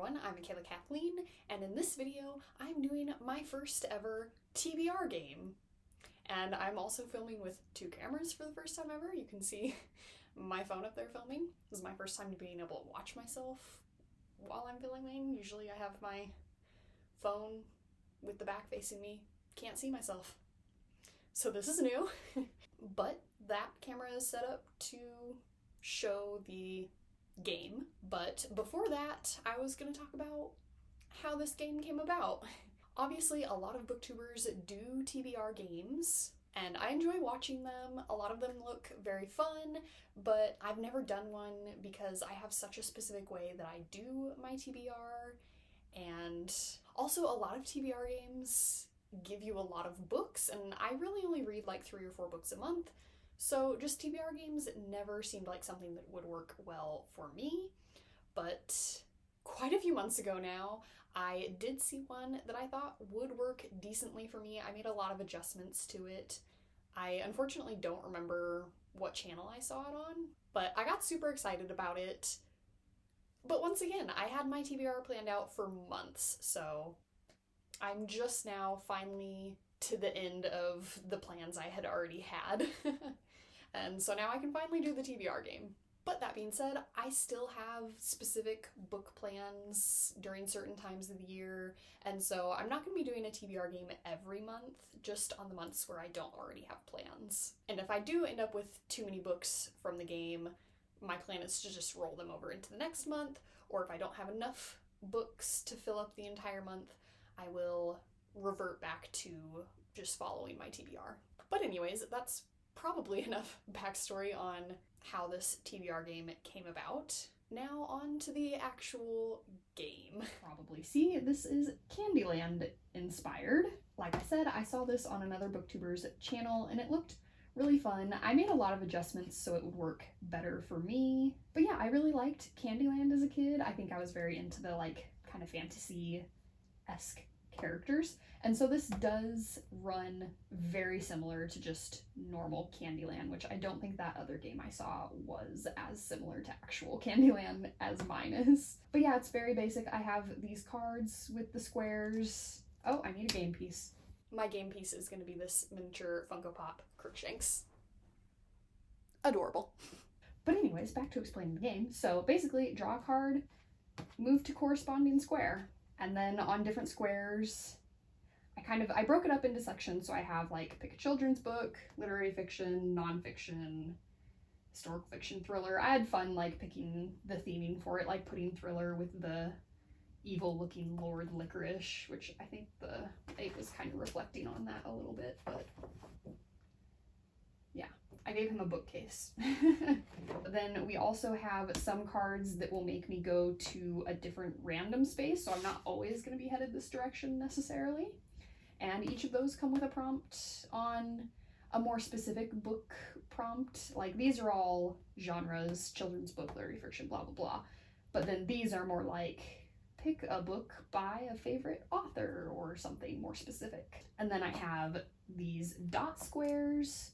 everyone, I'm Michaela Kathleen, and in this video, I'm doing my first ever TBR game. And I'm also filming with two cameras for the first time ever. You can see my phone up there filming. This is my first time being able to watch myself while I'm filming. Usually I have my phone with the back facing me. Can't see myself. So this is new. But that camera is set up to show the game. But before that, I was going to talk about how this game came about. Obviously, a lot of booktubers do TBR games, and I enjoy watching them. A lot of them look very fun, but I've never done one because I have such a specific way that I do my TBR, and also a lot of TBR games give you a lot of books, and I really only read like 3 or 4 books a month, so just TBR games never seemed like something that would work well for me. But quite a few months ago now, I did see one that I thought would work decently for me. I made a lot of adjustments to it. I unfortunately don't remember what channel I saw it on, but I got super excited about it. But once again, I had my TBR planned out for months, so I'm just now finally to the end of the plans I had already had. And so now I can finally do the TBR game. But that being said, I still have specific book plans during certain times of the year, and so I'm not going to be doing a TBR game every month, just on the months where I don't already have plans. And if I do end up with too many books from the game, my plan is to just roll them over into the next month, or if I don't have enough books to fill up the entire month, I will revert back to just following my TBR. But anyways, that's probably enough backstory on how this TBR game came about. Now on to the actual game. Probably see, this is Candyland inspired. Like I said, I saw this on another booktuber's channel and it looked really fun. I made a lot of adjustments so it would work better for me. But yeah, I really liked Candyland as a kid. I think I was very into the like kind of fantasy-esque characters. And so this does run very similar to just normal Candyland, which I don't think that other game I saw was as similar to actual Candyland as mine is. But yeah, it's very basic. I have these cards with the squares. Oh, I need a game piece. My game piece is going to be this miniature Funko Pop Crookshanks. Adorable. But anyways, back to explaining the game. So basically, draw a card, move to corresponding square, and then on different squares, I broke it up into sections, so I have like pick a children's book, literary fiction, nonfiction, historical fiction, thriller. I had fun like picking the theming for it, like putting thriller with the evil looking Lord Licorice, which I think the egg was kind of reflecting on that a little bit, but yeah, I gave him a bookcase. Then we also have some cards that will make me go to a different random space, so I'm not always going to be headed this direction necessarily. And each of those come with a prompt on a more specific book prompt. Like these are all genres, children's book, literary fiction, blah, blah, blah. But then these are more like pick a book by a favorite author or something more specific. And then I have these dot squares,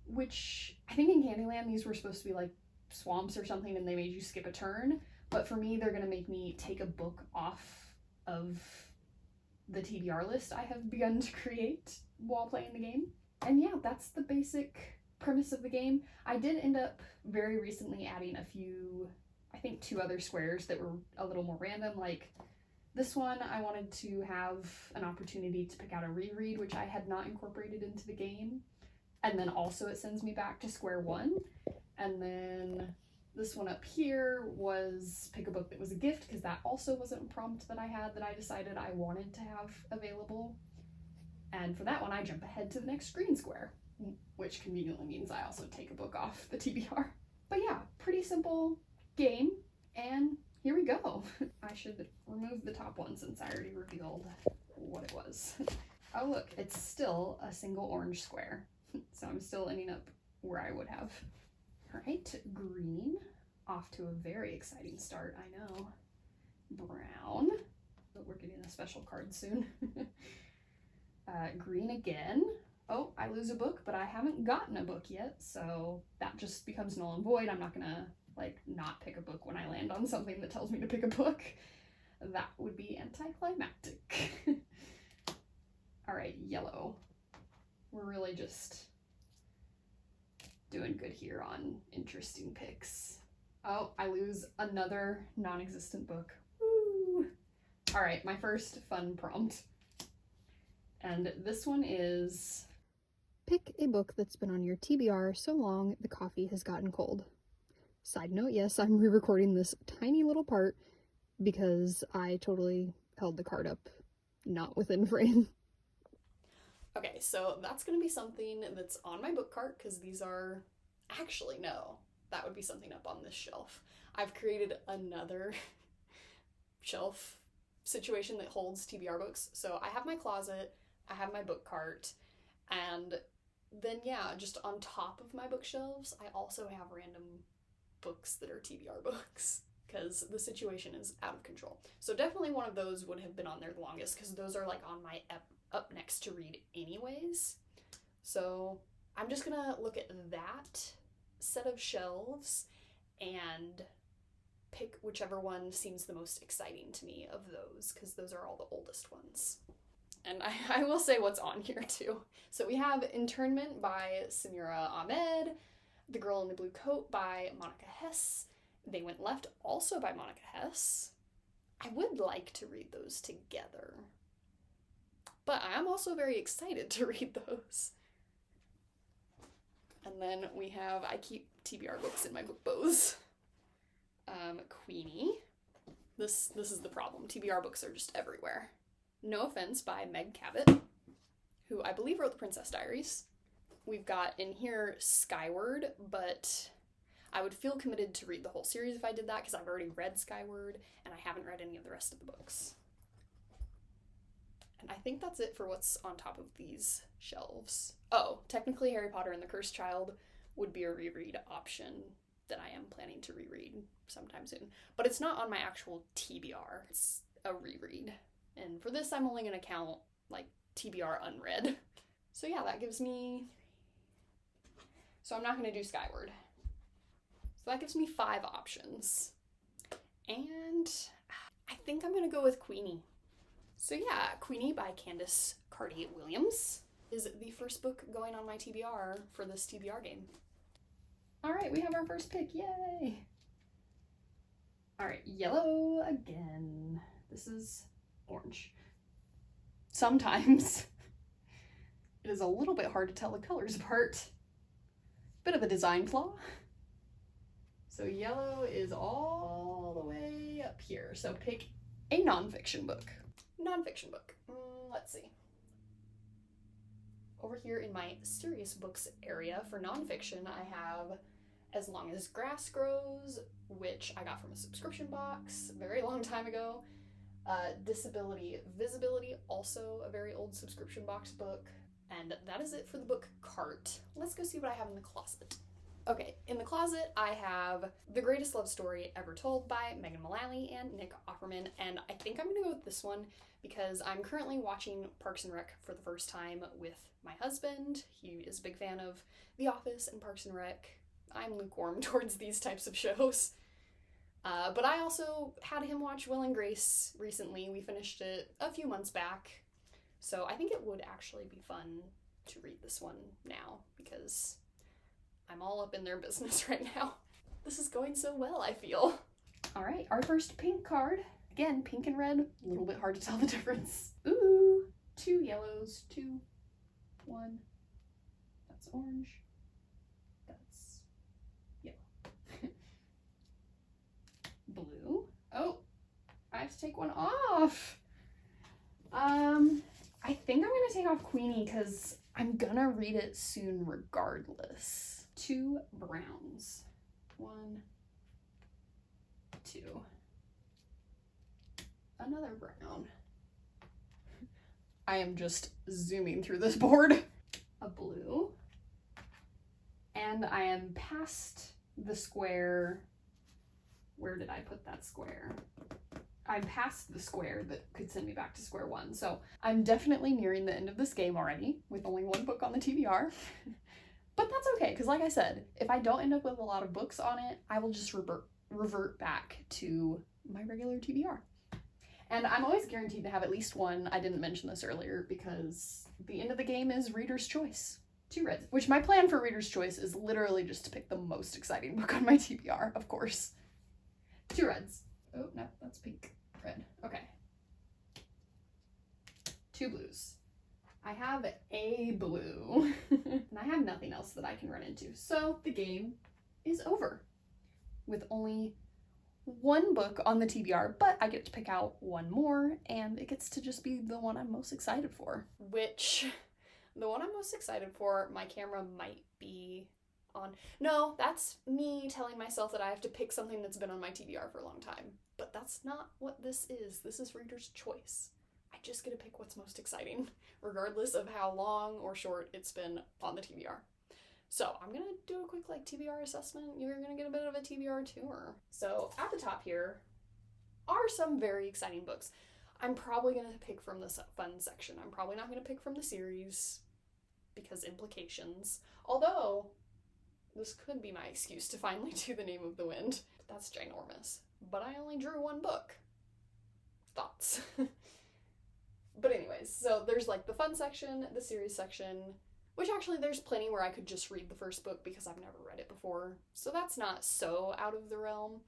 which I think in Candyland these were supposed to be like swamps or something and they made you skip a turn. But for me, they're going to make me take a book off of the TBR list I have begun to create while playing the game. And yeah, that's the basic premise of the game. I did end up very recently adding a few, I think 2 other squares that were a little more random. Like this one, I wanted to have an opportunity to pick out a reread, which I had not incorporated into the game. And then also it sends me back to square 1. And then this one up here was pick a book that was a gift, because that also wasn't a prompt that I had that I decided I wanted to have available. And for that one, I jump ahead to the next green square, which conveniently means I also take a book off the TBR. But yeah, pretty simple game, and here we go. I should remove the top one since I already revealed what it was. Oh look, it's still a single orange square, so I'm still ending up where I would have. All right, green, off to a very exciting start, I know. Brown, but we're getting a special card soon. Green again. Oh, I lose a book, but I haven't gotten a book yet, so that just becomes null and void. I'm not gonna like not pick a book when I land on something that tells me to pick a book. That would be anticlimactic. All right, yellow. We're really just doing good here on interesting picks. Oh, I lose another non-existent book. Woo! All right, my first fun prompt. And this one is, pick a book that's been on your TBR so long the coffee has gotten cold. Side note, yes, I'm re-recording this tiny little part because I totally held the card up not within frame. Okay, so that's going to be something that's on my book cart because these are, actually no, that would be something up on this shelf. I've created another shelf situation that holds TBR books. So I have my closet, I have my book cart, and then yeah, just on top of my bookshelves, I also have random books that are TBR books because the situation is out of control. So definitely one of those would have been on there the longest because those are like on my up next to read anyways. So I'm just gonna look at that set of shelves and pick whichever one seems the most exciting to me of those, because those are all the oldest ones. And I will say what's on here too. So we have Internment by Samira Ahmed, The Girl in the Blue Coat by Monica Hess, They Went Left also by Monica Hess. I would like to read those together, but I am also very excited to read those. And then we have, I keep TBR books in my book bows. Queenie. This is the problem. TBR books are just everywhere. No Offense by Meg Cabot, who I believe wrote The Princess Diaries. We've got in here Skyward, but I would feel committed to read the whole series if I did that because I've already read Skyward and I haven't read any of the rest of the books. And I think that's it for what's on top of these shelves. Oh, technically Harry Potter and the Cursed Child would be a reread option that I am planning to reread sometime soon. But it's not on my actual TBR. It's a reread. And for this, I'm only going to count, like, TBR unread. So yeah, that gives me... So I'm not going to do Skyward. So that gives me 5 options. And I think I'm going to go with Queenie. So yeah, Queenie by Candace Carty-Williams is the first book going on my TBR for this TBR game. All right, we have our first pick, yay! All right, yellow again. This is orange. Sometimes it is a little bit hard to tell the colors apart. Bit of a design flaw. So yellow is all the way up here. So pick a nonfiction book. Nonfiction book. Let's see. Over here in my serious books area for nonfiction, I have As Long as Grass Grows, which I got from a subscription box a very long time ago. Disability Visibility, also a very old subscription box book. And that is it for the book cart. Let's go see what I have in the closet. Okay, in the closet I have The Greatest Love Story Ever Told by Megan Mullally and Nick Offerman, and I think I'm gonna go with this one because I'm currently watching Parks and Rec for the first time with my husband. He is a big fan of The Office and Parks and Rec. I'm lukewarm towards these types of shows. But I also had him watch Will and Grace recently. We finished it a few months back. So I think it would actually be fun to read this one now because I'm all up in their business right now. This is going so well, I feel. All right, our first pink card. Again, pink and red, a little bit hard to tell the difference. Ooh, 2 yellows, 2, 1. That's orange. That's yellow. Blue. Oh, I have to take one off. I think I'm gonna take off Queenie because I'm gonna read it soon regardless. 2 browns. 1, 2. Another brown. I am just zooming through this board. A blue. And I am past the square. Where did I put that square? I'm past the square that could send me back to square one. So I'm definitely nearing the end of this game already with only 1 book on the TBR. But that's okay, because like I said, if I don't end up with a lot of books on it, I will just revert back to my regular TBR. And I'm always guaranteed to have at least one. I didn't mention this earlier because the end of the game is Reader's Choice. 2 reds, which my plan for Reader's Choice is literally just to pick the most exciting book on my TBR, of course. 2 reds. Oh, no, that's pink. Red. Okay. 2 blues. I have a blue, and I have nothing else that I can run into. So the game is over with only 1 book on the TBR, but I get to pick out 1 more, and it gets to just be the one I'm most excited for. Which, the one I'm most excited for, my camera might be on. No, that's me telling myself that I have to pick something that's been on my TBR for a long time. But that's not what this is. This is Reader's Choice. I just get to pick what's most exciting, regardless of how long or short it's been on the TBR. So I'm gonna do a quick TBR assessment. You're gonna get a bit of a TBR tour. So at the top here are some very exciting books. I'm probably gonna pick from the fun section. I'm probably not gonna pick from the series because implications. Although this could be my excuse to finally do The Name of the Wind. That's ginormous. But I only drew 1 book. Thoughts? But anyways, so there's the fun section, the series section, which actually there's plenty where I could just read the first book because I've never read it before. So that's not so out of the realm.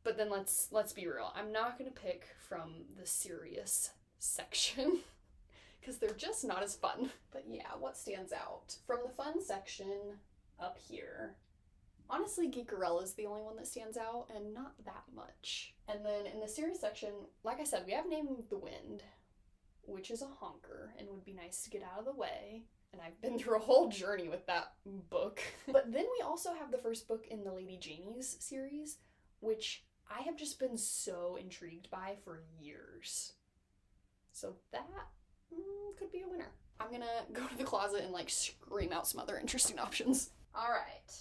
But then let's be real. I'm not going to pick from the serious section because they're just not as fun. But yeah, what stands out? From the fun section up here, honestly, Geekerella is the only one that stands out, and not that much. And then in the series section, like I said, we have Name of the Wind, which is a honker and would be nice to get out of the way. And I've been through a whole journey with that book. But then we also have the first book in the Lady Janie's series, which I have just been so intrigued by for years. So that could be a winner. I'm gonna go to the closet and scream out some other interesting options. All right.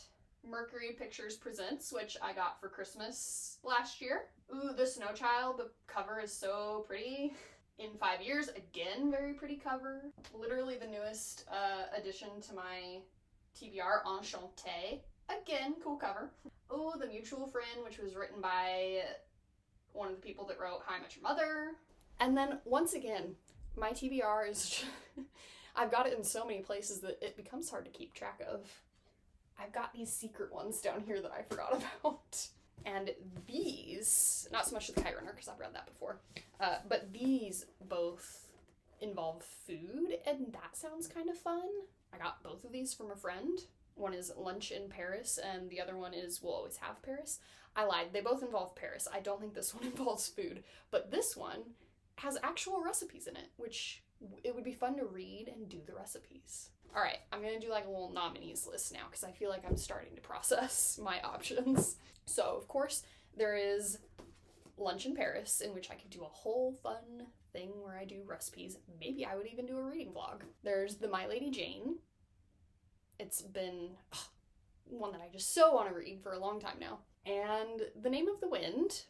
Mercury Pictures Presents, which I got for Christmas last year. Ooh, The Snow Child, the cover is so pretty. In 5 Years, again, very pretty cover. Literally the newest addition to my TBR, Enchanté. Again, cool cover. Oh, The Mutual Friend, which was written by one of the people that wrote How I Met Your Mother. And then, once again, my TBR is... I've got it in so many places that it becomes hard to keep track of. I've got these secret ones down here that I forgot about. And these, not so much the Kite Runner because I've read that before, but these both involve food, and that sounds kind of fun. I got both of these from a friend. One is Lunch in Paris, and the other one is We'll Always Have Paris. I lied, they both involve Paris. I don't think this one involves food, but this one has actual recipes in it, which it would be fun to read and do the recipes. All right, I'm gonna do a little nominees list now because I feel like I'm starting to process my options. So, of course, there is Lunch in Paris, in which I could do a whole fun thing where I do recipes. Maybe I would even do a reading vlog. There's The My Lady Jane. It's been one that I just so want to read for a long time now. And The Name of the Wind.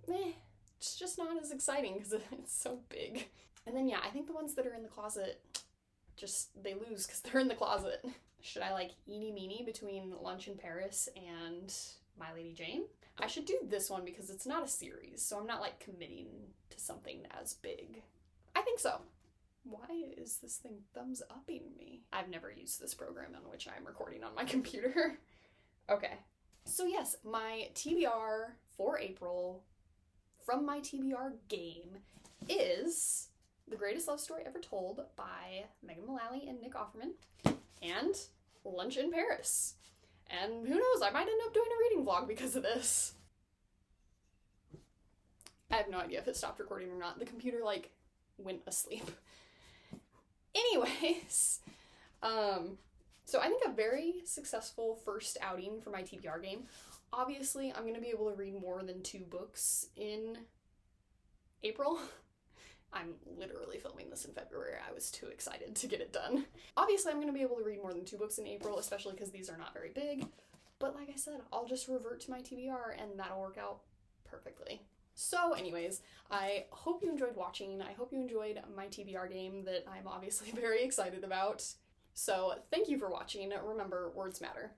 It's just not as exciting because it's so big. And then, yeah, I think the ones that are in the closet, they lose because they're in the closet. Should I eeny meeny between Lunch in Paris and My Lady Jane? I should do this one because it's not a series, so I'm not committing to something as big. I think so. Why is this thing thumbs upping me? I've never used this program on which I'm recording on my computer. Okay. So yes, my TBR for April from my TBR game is The Greatest Love Story Ever Told by Megan Mullally and Nick Offerman, and Lunch in Paris. And who knows, I might end up doing a reading vlog because of this. I have no idea if it stopped recording or not. The computer, went asleep. Anyways, so I think a very successful first outing for my TBR game. Obviously, I'm going to be able to read more than 2 books in April. I'm literally filming this in February. I was too excited to get it done. Obviously, I'm going to be able to read more than 2 books in April, especially because these are not very big. But like I said, I'll just revert to my TBR and that'll work out perfectly. So anyways, I hope you enjoyed watching. I hope you enjoyed my TBR game that I'm obviously very excited about. So thank you for watching. Remember, words matter.